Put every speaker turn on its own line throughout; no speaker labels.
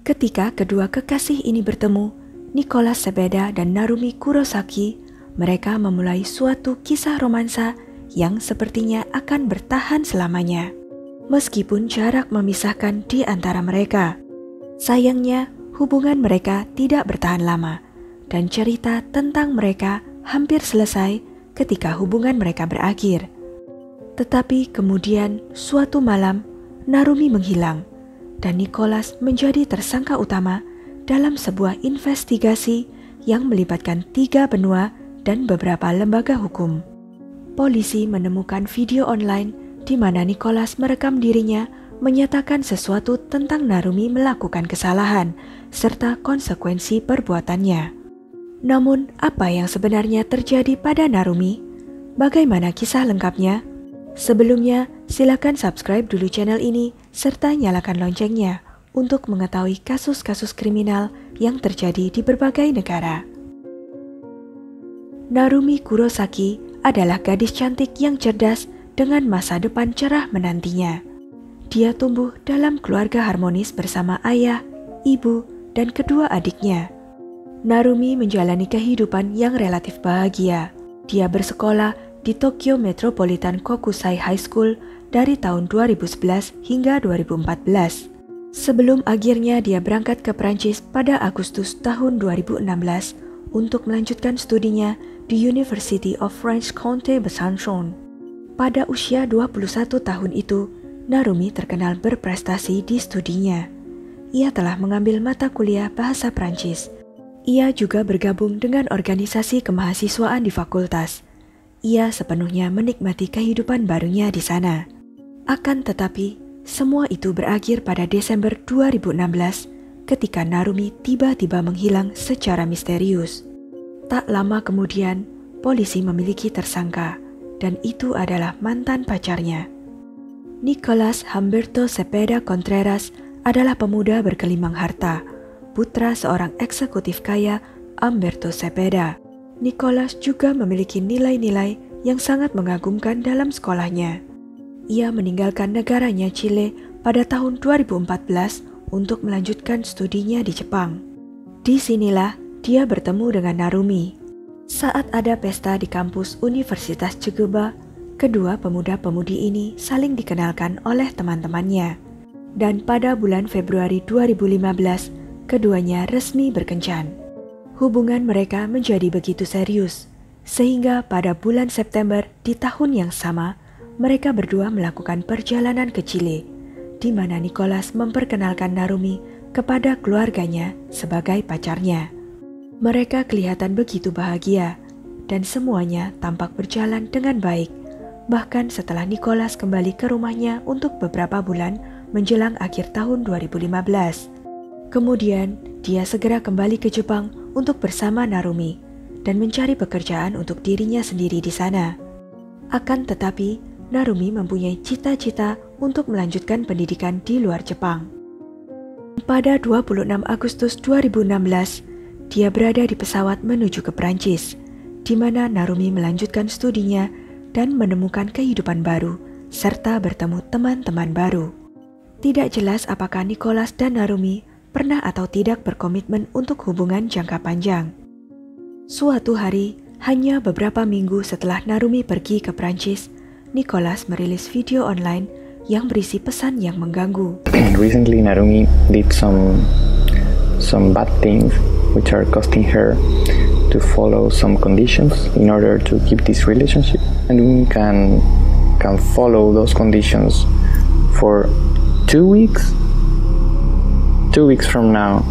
Ketika kedua kekasih ini bertemu, Nicholas Sebeda dan Narumi Kurosaki, mereka memulai suatu kisah romansa yang sepertinya akan bertahan selamanya. Meskipun jarak memisahkan di antara mereka, sayangnya hubungan mereka tidak bertahan lama dan cerita tentang mereka hampir selesai ketika hubungan mereka berakhir. Tetapi kemudian suatu malam Narumi menghilang dan Nicholas menjadi tersangka utama dalam sebuah investigasi yang melibatkan 3 benua dan beberapa lembaga hukum. Polisi menemukan video online di mana Nicholas merekam dirinya menyatakan sesuatu tentang Narumi melakukan kesalahan serta konsekuensi perbuatannya. Namun, apa yang sebenarnya terjadi pada Narumi? Bagaimana kisah lengkapnya? Sebelumnya, silakan subscribe dulu channel ini serta nyalakan loncengnya untuk mengetahui kasus-kasus kriminal yang terjadi di berbagai negara. Narumi Kurosaki adalah gadis cantik yang cerdas dengan masa depan cerah menantinya. Dia tumbuh dalam keluarga harmonis bersama ayah, ibu, dan kedua adiknya. Narumi menjalani kehidupan yang relatif bahagia. Dia bersekolah di Tokyo Metropolitan Kokusai High School dari tahun 2011 hingga 2014. Sebelum akhirnya dia berangkat ke Prancis pada Agustus tahun 2016 untuk melanjutkan studinya di University of Franche-Comté Besançon. Pada usia 21 tahun itu, Narumi terkenal berprestasi di studinya. Ia telah mengambil mata kuliah bahasa Prancis. Ia juga bergabung dengan organisasi kemahasiswaan di fakultas. Ia sepenuhnya menikmati kehidupan barunya di sana. Akan tetapi, semua itu berakhir pada Desember 2016 ketika Narumi tiba-tiba menghilang secara misterius. Tak lama kemudian, polisi memiliki tersangka, dan itu adalah mantan pacarnya. Nicholas Humberto Cepeda Contreras adalah pemuda bergelimang harta, putra seorang eksekutif kaya Humberto Cepeda. Nicholas juga memiliki nilai-nilai yang sangat mengagumkan dalam sekolahnya. Ia meninggalkan negaranya Chile pada tahun 2014 untuk melanjutkan studinya di Jepang. Di sinilah dia bertemu dengan Narumi. Saat ada pesta di kampus Universitas Tsukuba, kedua pemuda-pemudi ini saling dikenalkan oleh teman-temannya. Dan pada bulan Februari 2015, keduanya resmi berkencan. Hubungan mereka menjadi begitu serius, sehingga pada bulan September di tahun yang sama, mereka berdua melakukan perjalanan ke Chile, di mana Nicholas memperkenalkan Narumi kepada keluarganya sebagai pacarnya. Mereka kelihatan begitu bahagia, dan semuanya tampak berjalan dengan baik, bahkan setelah Nicholas kembali ke rumahnya untuk beberapa bulan menjelang akhir tahun 2015. Kemudian, dia segera kembali ke Jepang untuk bersama Narumi dan mencari pekerjaan untuk dirinya sendiri di sana. Akan tetapi, Narumi mempunyai cita-cita untuk melanjutkan pendidikan di luar Jepang. Pada 26 Agustus 2016, dia berada di pesawat menuju ke Prancis, di mana Narumi melanjutkan studinya dan menemukan kehidupan baru, serta bertemu teman-teman baru. Tidak jelas apakah Nicholas dan Narumi pernah atau tidak berkomitmen untuk hubungan jangka panjang. Suatu hari, hanya beberapa minggu setelah Narumi pergi ke Prancis, Nicholas merilis video online yang berisi pesan yang mengganggu.
Recently, Narumi did some bad things which are costing her to follow some conditions in order to keep this relationship, and we can follow those conditions for 2 weeks. 2 weeks from now,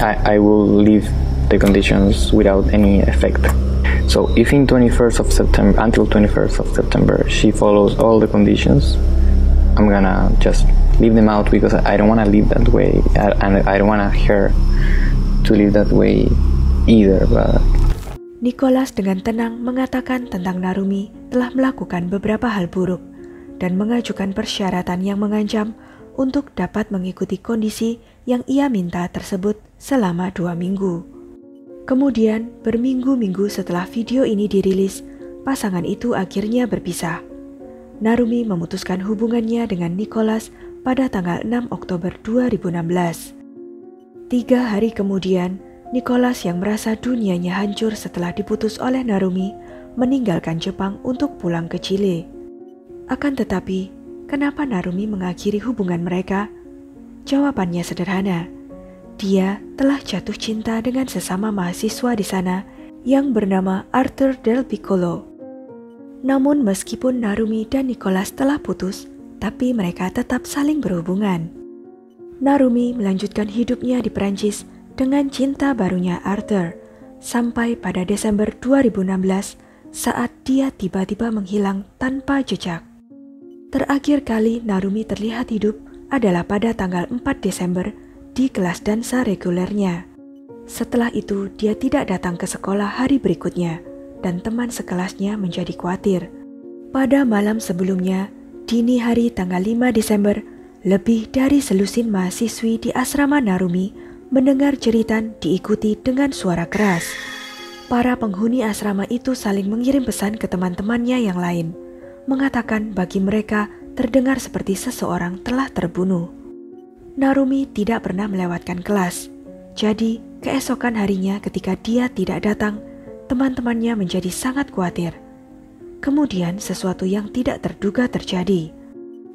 I will leave the conditions without any effect. So if in 21st of September, until 21st of September, she follows all the conditions, I'm gonna just leave them out because I don't want to live that way, and I don't want her to live that way either. But
Nicholas dengan tenang mengatakan tentang Narumi telah melakukan beberapa hal buruk dan mengajukan persyaratan yang mengancam untuk dapat mengikuti kondisi yang ia minta tersebut selama 2 minggu. Kemudian, berminggu-minggu setelah video ini dirilis, pasangan itu akhirnya berpisah. Narumi memutuskan hubungannya dengan Nicholas pada tanggal 6 Oktober 2016. 3 hari kemudian, Nicholas yang merasa dunianya hancur setelah diputus oleh Narumi meninggalkan Jepang untuk pulang ke Chile. Akan tetapi, kenapa Narumi mengakhiri hubungan mereka? Jawabannya sederhana. Dia telah jatuh cinta dengan sesama mahasiswa di sana yang bernama Arthur Del Piccolo. Namun meskipun Narumi dan Nicholas telah putus, tapi mereka tetap saling berhubungan. Narumi melanjutkan hidupnya di Perancis dengan cinta barunya Arthur, sampai pada Desember 2016 saat dia tiba-tiba menghilang tanpa jejak. Terakhir kali Narumi terlihat hidup adalah pada tanggal 4 Desember di kelas dansa regulernya. Setelah itu dia tidak datang ke sekolah hari berikutnya dan teman sekelasnya menjadi khawatir. Pada malam sebelumnya, dini hari tanggal 5 Desember, lebih dari selusin mahasiswi di asrama Narumi mendengar jeritan diikuti dengan suara keras. Para penghuni asrama itu saling mengirim pesan ke teman-temannya yang lain, mengatakan bagi mereka terdengar seperti seseorang telah terbunuh. Narumi tidak pernah melewatkan kelas, jadi keesokan harinya ketika dia tidak datang, teman-temannya menjadi sangat khawatir. Kemudian sesuatu yang tidak terduga terjadi.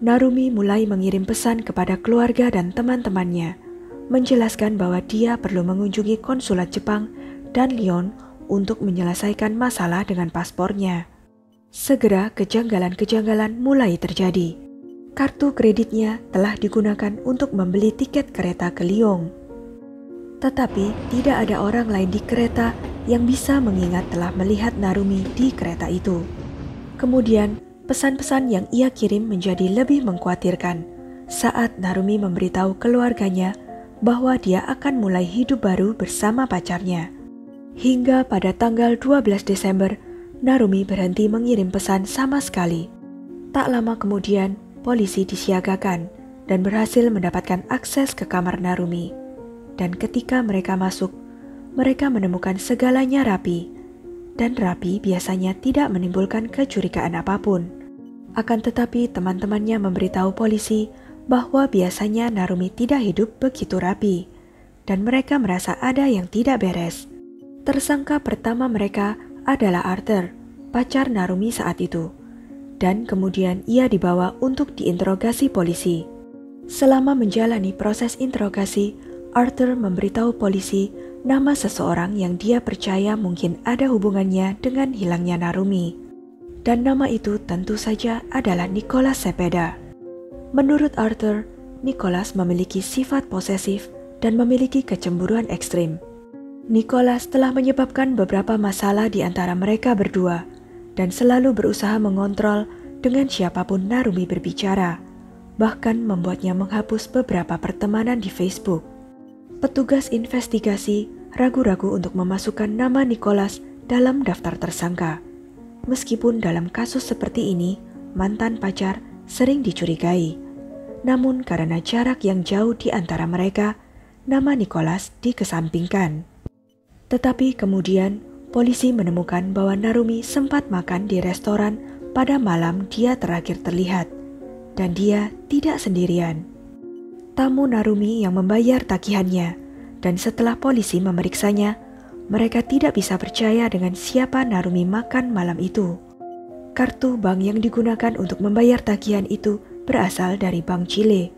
Narumi mulai mengirim pesan kepada keluarga dan teman-temannya, menjelaskan bahwa dia perlu mengunjungi konsulat Jepang dan Lyon untuk menyelesaikan masalah dengan paspornya. Segera kejanggalan-kejanggalan mulai terjadi. Kartu kreditnya telah digunakan untuk membeli tiket kereta ke Lyon. Tetapi tidak ada orang lain di kereta yang bisa mengingat telah melihat Narumi di kereta itu. Kemudian pesan-pesan yang ia kirim menjadi lebih mengkhawatirkan saat Narumi memberitahu keluarganya bahwa dia akan mulai hidup baru bersama pacarnya. Hingga pada tanggal 12 Desember, Narumi berhenti mengirim pesan sama sekali. Tak lama kemudian, polisi disiagakan dan berhasil mendapatkan akses ke kamar Narumi. Dan ketika mereka masuk, mereka menemukan segalanya rapi. Dan rapi biasanya tidak menimbulkan kecurigaan apapun. Akan tetapi teman-temannya memberitahu polisi bahwa biasanya Narumi tidak hidup begitu rapi, dan mereka merasa ada yang tidak beres. Tersangka pertama mereka adalah Arthur, pacar Narumi saat itu, dan kemudian ia dibawa untuk diinterogasi polisi. Selama menjalani proses interogasi, Arthur memberitahu polisi nama seseorang yang dia percaya mungkin ada hubungannya dengan hilangnya Narumi, dan nama itu tentu saja adalah Nicholas Cepeda. Menurut Arthur, Nicholas memiliki sifat posesif dan memiliki kecemburuan ekstrim. Nicholas telah menyebabkan beberapa masalah di antara mereka berdua dan selalu berusaha mengontrol dengan siapapun Narumi berbicara, bahkan membuatnya menghapus beberapa pertemanan di Facebook. Petugas investigasi ragu-ragu untuk memasukkan nama Nicholas dalam daftar tersangka. Meskipun dalam kasus seperti ini, mantan pacar sering dicurigai. Namun karena jarak yang jauh di antara mereka, nama Nicholas dikesampingkan. Tetapi kemudian, polisi menemukan bahwa Narumi sempat makan di restoran pada malam dia terakhir terlihat, dan dia tidak sendirian. Tamu Narumi yang membayar tagihannya, dan setelah polisi memeriksanya, mereka tidak bisa percaya dengan siapa Narumi makan malam itu. Kartu bank yang digunakan untuk membayar tagihan itu berasal dari Bank Chile.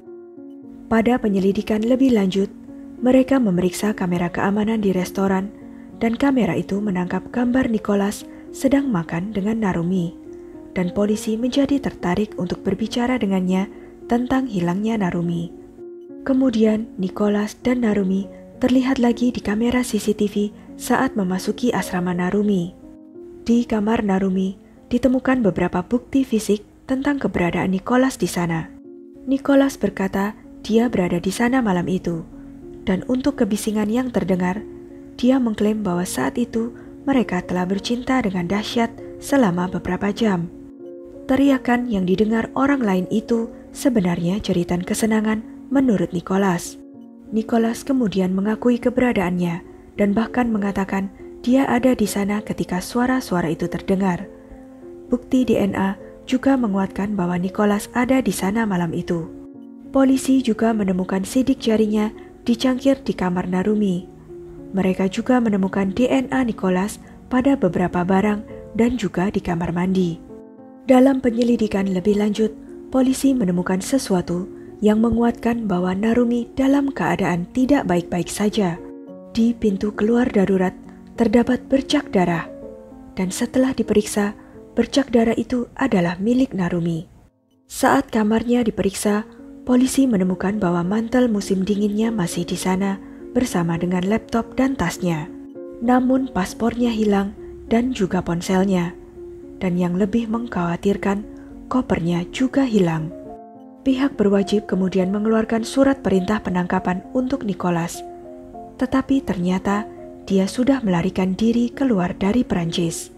Pada penyelidikan lebih lanjut, mereka memeriksa kamera keamanan di restoran, dan kamera itu menangkap gambar Nicholas sedang makan dengan Narumi, dan polisi menjadi tertarik untuk berbicara dengannya tentang hilangnya Narumi. Kemudian Nicholas dan Narumi terlihat lagi di kamera CCTV saat memasuki asrama Narumi. Di kamar Narumi ditemukan beberapa bukti fisik tentang keberadaan Nicholas di sana. Nicholas berkata dia berada di sana malam itu, dan untuk kebisingan yang terdengar, dia mengklaim bahwa saat itu mereka telah bercinta dengan dahsyat selama beberapa jam. Teriakan yang didengar orang lain itu sebenarnya jeritan kesenangan menurut Nicholas. Nicholas kemudian mengakui keberadaannya dan bahkan mengatakan dia ada di sana ketika suara-suara itu terdengar. Bukti DNA juga menguatkan bahwa Nicholas ada di sana malam itu. Polisi juga menemukan sidik jarinya dicangkir di kamar Narumi. Mereka juga menemukan DNA Nicholas pada beberapa barang dan juga di kamar mandi. Dalam penyelidikan lebih lanjut, polisi menemukan sesuatu yang menguatkan bahwa Narumi dalam keadaan tidak baik-baik saja. Di pintu keluar darurat terdapat bercak darah, dan setelah diperiksa, bercak darah itu adalah milik Narumi. Saat kamarnya diperiksa, polisi menemukan bahwa mantel musim dinginnya masih di sana bersama dengan laptop dan tasnya. Namun paspornya hilang dan juga ponselnya. Dan yang lebih mengkhawatirkan, kopernya juga hilang. Pihak berwajib kemudian mengeluarkan surat perintah penangkapan untuk Nicholas. Tetapi ternyata dia sudah melarikan diri keluar dari Perancis.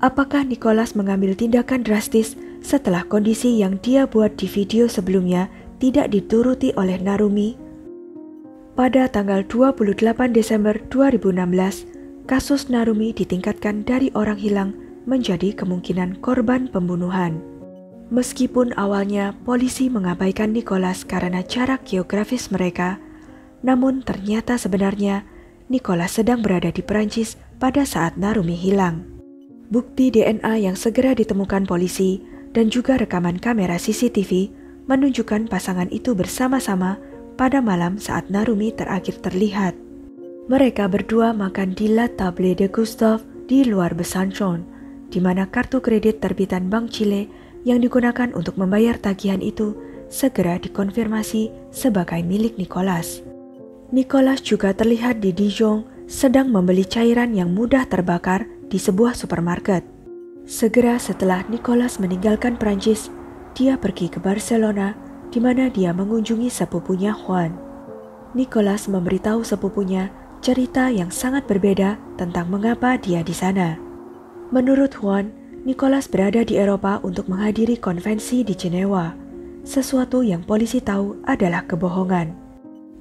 Apakah Nicholas mengambil tindakan drastis setelah kondisi yang dia buat di video sebelumnya tidak dituruti oleh Narumi? Pada tanggal 28 Desember 2016, kasus Narumi ditingkatkan dari orang hilang menjadi kemungkinan korban pembunuhan. Meskipun awalnya polisi mengabaikan Nicholas karena jarak geografis mereka, namun ternyata sebenarnya Nicholas sedang berada di Perancis pada saat Narumi hilang. Bukti DNA yang segera ditemukan polisi dan juga rekaman kamera CCTV menunjukkan pasangan itu bersama-sama pada malam saat Narumi terakhir terlihat. Mereka berdua makan di La Table de Gustave di luar Besançon, di mana kartu kredit terbitan Bank Chile yang digunakan untuk membayar tagihan itu segera dikonfirmasi sebagai milik Nicholas. Nicholas juga terlihat di Dijon sedang membeli cairan yang mudah terbakar di sebuah supermarket. Segera setelah Nicholas meninggalkan Prancis, dia pergi ke Barcelona di mana dia mengunjungi sepupunya Juan. Nicholas memberitahu sepupunya cerita yang sangat berbeda tentang mengapa dia di sana. Menurut Juan, Nicholas berada di Eropa untuk menghadiri konvensi di Jenewa, sesuatu yang polisi tahu adalah kebohongan.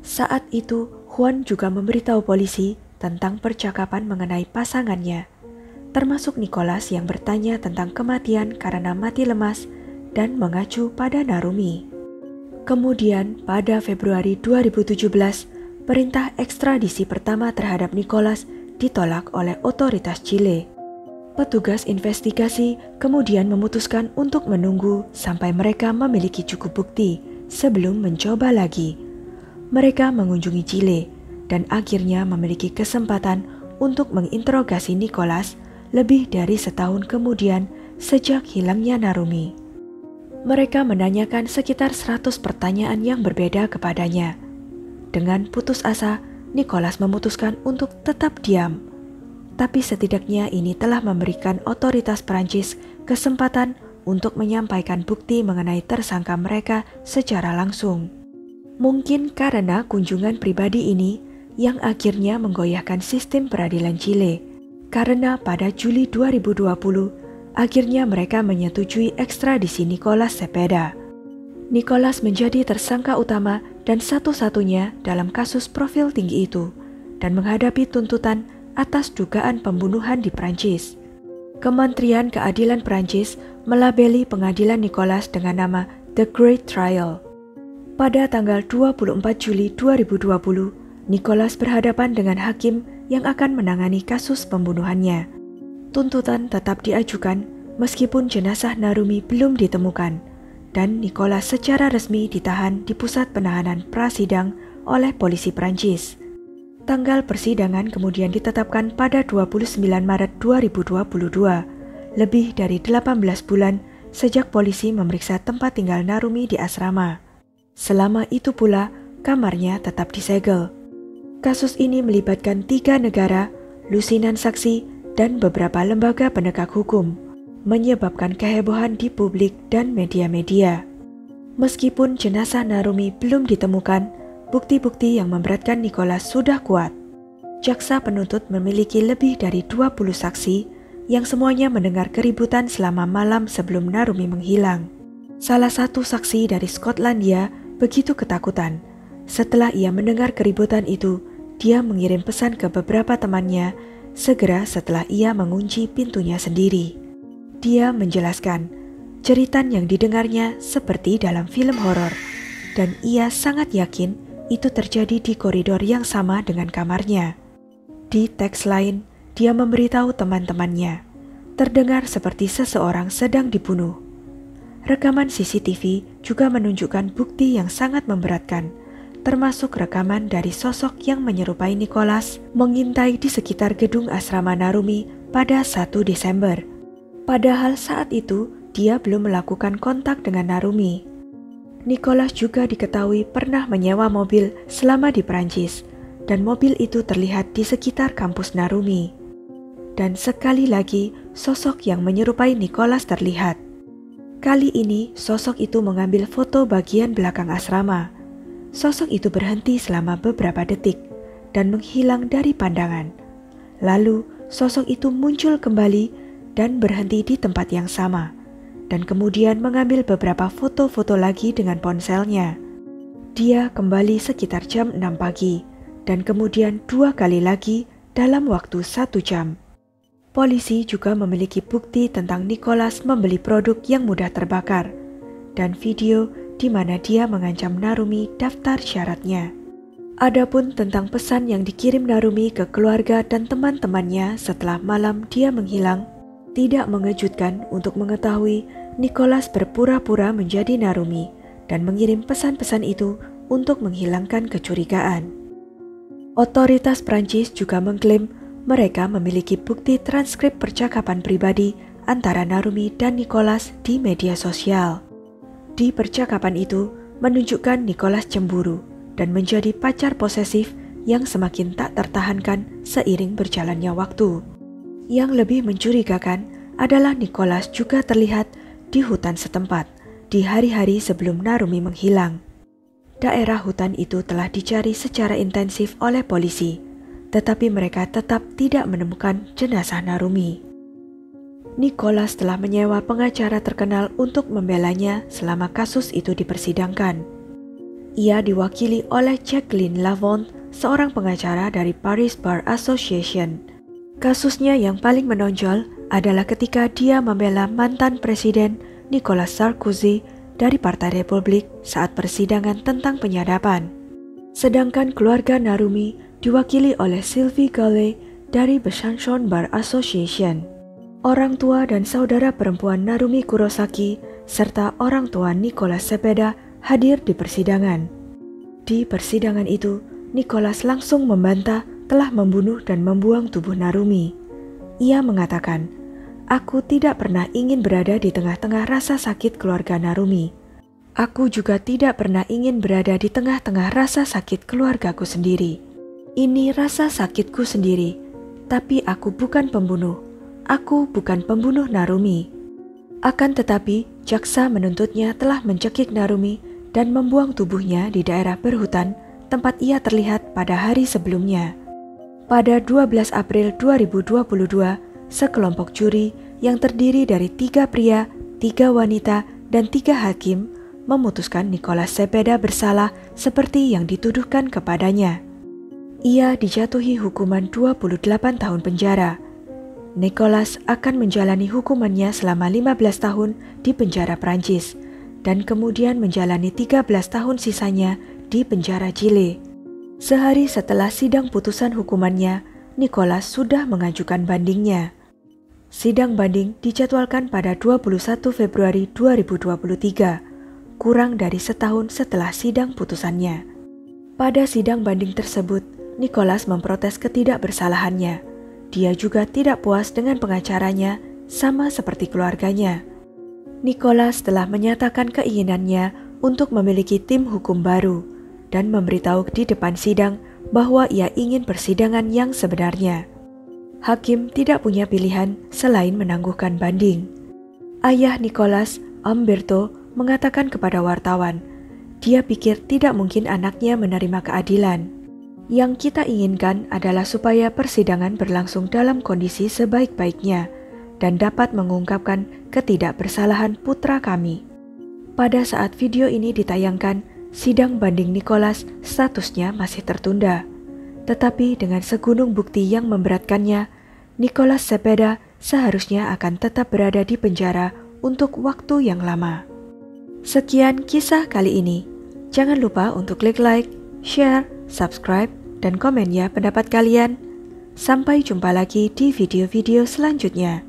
Saat itu, Juan juga memberitahu polisi tentang percakapan mengenai pasangannya, termasuk Nicholas yang bertanya tentang kematian karena mati lemas dan mengacu pada Narumi. Kemudian, pada Februari 2017, perintah ekstradisi pertama terhadap Nicholas ditolak oleh otoritas Chile. Petugas investigasi kemudian memutuskan untuk menunggu sampai mereka memiliki cukup bukti sebelum mencoba lagi. Mereka mengunjungi Chile dan akhirnya memiliki kesempatan untuk menginterogasi Nicholas lebih dari setahun kemudian sejak hilangnya Narumi. Mereka menanyakan sekitar 100 pertanyaan yang berbeda kepadanya. Dengan putus asa, Nicholas memutuskan untuk tetap diam. Tapi setidaknya ini telah memberikan otoritas Prancis kesempatan untuk menyampaikan bukti mengenai tersangka mereka secara langsung. Mungkin karena kunjungan pribadi ini yang akhirnya menggoyahkan sistem peradilan Chile. Karena pada Juli 2020, akhirnya mereka menyetujui ekstradisi Nicholas Cepeda. Nicholas menjadi tersangka utama dan satu-satunya dalam kasus profil tinggi itu dan menghadapi tuntutan atas dugaan pembunuhan di Prancis. Kementerian Keadilan Prancis melabeli pengadilan Nicholas dengan nama The Great Trial. Pada tanggal 24 Juli 2020, Nicholas berhadapan dengan hakim yang akan menangani kasus pembunuhannya. Tuntutan tetap diajukan meskipun jenazah Narumi belum ditemukan, dan Nicholas secara resmi ditahan di pusat penahanan prasidang oleh polisi Prancis. Tanggal persidangan kemudian ditetapkan pada 29 Maret 2022, lebih dari 18 bulan sejak polisi memeriksa tempat tinggal Narumi di asrama. Selama itu pula, kamarnya tetap disegel. Kasus ini melibatkan 3 negara, lusinan saksi, dan beberapa lembaga penegak hukum, menyebabkan kehebohan di publik dan media-media. Meskipun jenazah Narumi belum ditemukan, bukti-bukti yang memberatkan Nicholas sudah kuat. Jaksa penuntut memiliki lebih dari 20 saksi yang semuanya mendengar keributan selama malam sebelum Narumi menghilang. Salah satu saksi dari Skotlandia begitu ketakutan. Setelah ia mendengar keributan itu, dia mengirim pesan ke beberapa temannya segera setelah ia mengunci pintunya sendiri. Dia menjelaskan, jeritan yang didengarnya seperti dalam film horor, dan ia sangat yakin itu terjadi di koridor yang sama dengan kamarnya. Di teks lain, dia memberitahu teman-temannya, terdengar seperti seseorang sedang dibunuh. Rekaman CCTV juga menunjukkan bukti yang sangat memberatkan, termasuk rekaman dari sosok yang menyerupai Nicholas mengintai di sekitar gedung asrama Narumi pada 1 Desember. Padahal saat itu, dia belum melakukan kontak dengan Narumi. Nicholas juga diketahui pernah menyewa mobil selama di Prancis, dan mobil itu terlihat di sekitar kampus Narumi. Dan sekali lagi, sosok yang menyerupai Nicholas terlihat. Kali ini, sosok itu mengambil foto bagian belakang asrama. Sosok itu berhenti selama beberapa detik dan menghilang dari pandangan. Lalu, sosok itu muncul kembali dan berhenti di tempat yang sama, dan kemudian mengambil beberapa foto-foto lagi dengan ponselnya. Dia kembali sekitar jam 6 pagi, dan kemudian 2 kali lagi dalam waktu 1 jam. Polisi juga memiliki bukti tentang Nicholas membeli produk yang mudah terbakar, dan video di mana dia mengancam Narumi daftar syaratnya. Adapun tentang pesan yang dikirim Narumi ke keluarga dan teman-temannya setelah malam dia menghilang, tidak mengejutkan untuk mengetahui Nicholas berpura-pura menjadi Narumi dan mengirim pesan-pesan itu untuk menghilangkan kecurigaan. Otoritas Prancis juga mengklaim mereka memiliki bukti transkrip percakapan pribadi antara Narumi dan Nicholas di media sosial. Di percakapan itu menunjukkan Nicholas cemburu dan menjadi pacar posesif yang semakin tak tertahankan seiring berjalannya waktu. Yang lebih mencurigakan adalah Nicholas juga terlihat di hutan setempat di hari-hari sebelum Narumi menghilang. Daerah hutan itu telah dicari secara intensif oleh polisi, tetapi mereka tetap tidak menemukan jenazah Narumi. Nicholas telah menyewa pengacara terkenal untuk membelanya selama kasus itu dipersidangkan. Ia diwakili oleh Jacqueline Lavonne, seorang pengacara dari Paris Bar Association. Kasusnya yang paling menonjol adalah ketika dia membela mantan presiden Nicolas Sarkozy dari Partai Republik saat persidangan tentang penyadapan. Sedangkan keluarga Narumi diwakili oleh Sylvie Gallet dari Besançon Bar Association. Orang tua dan saudara perempuan Narumi Kurosaki serta orang tua Nicholas Cepeda hadir di persidangan. Di persidangan itu, Nicholas langsung membantah telah membunuh dan membuang tubuh Narumi. Ia mengatakan, "Aku tidak pernah ingin berada di tengah-tengah rasa sakit keluarga Narumi. Aku juga tidak pernah ingin berada di tengah-tengah rasa sakit keluargaku sendiri. Ini rasa sakitku sendiri, tapi aku bukan pembunuh. Aku bukan pembunuh Narumi." Akan tetapi, jaksa menuntutnya telah mencekik Narumi dan membuang tubuhnya di daerah berhutan tempat ia terlihat pada hari sebelumnya. Pada 12 April 2022, sekelompok juri yang terdiri dari 3 pria, 3 wanita, dan 3 hakim memutuskan Nicholas Cepeda bersalah seperti yang dituduhkan kepadanya. Ia dijatuhi hukuman 28 tahun penjara. Nicholas akan menjalani hukumannya selama 15 tahun di penjara Prancis dan kemudian menjalani 13 tahun sisanya di penjara Chile. Sehari setelah sidang putusan hukumannya, Nicholas sudah mengajukan bandingnya. Sidang banding dijadwalkan pada 21 Februari 2023, kurang dari setahun setelah sidang putusannya. Pada sidang banding tersebut, Nicholas memprotes ketidakbersalahannya. Dia juga tidak puas dengan pengacaranya, sama seperti keluarganya. Nicholas telah menyatakan keinginannya untuk memiliki tim hukum baru dan memberitahu di depan sidang bahwa ia ingin persidangan yang sebenarnya. Hakim tidak punya pilihan selain menangguhkan banding. Ayah Nicholas, Umberto, mengatakan kepada wartawan, dia pikir tidak mungkin anaknya menerima keadilan. Yang kita inginkan adalah supaya persidangan berlangsung dalam kondisi sebaik-baiknya dan dapat mengungkapkan ketidakbersalahan putra kami. Pada saat video ini ditayangkan, sidang banding Nicholas statusnya masih tertunda. Tetapi dengan segunung bukti yang memberatkannya, Nicholas Cepeda seharusnya akan tetap berada di penjara untuk waktu yang lama. Sekian kisah kali ini. Jangan lupa untuk klik like, share, subscribe, dan komen ya pendapat kalian. Sampai jumpa lagi di video-video selanjutnya.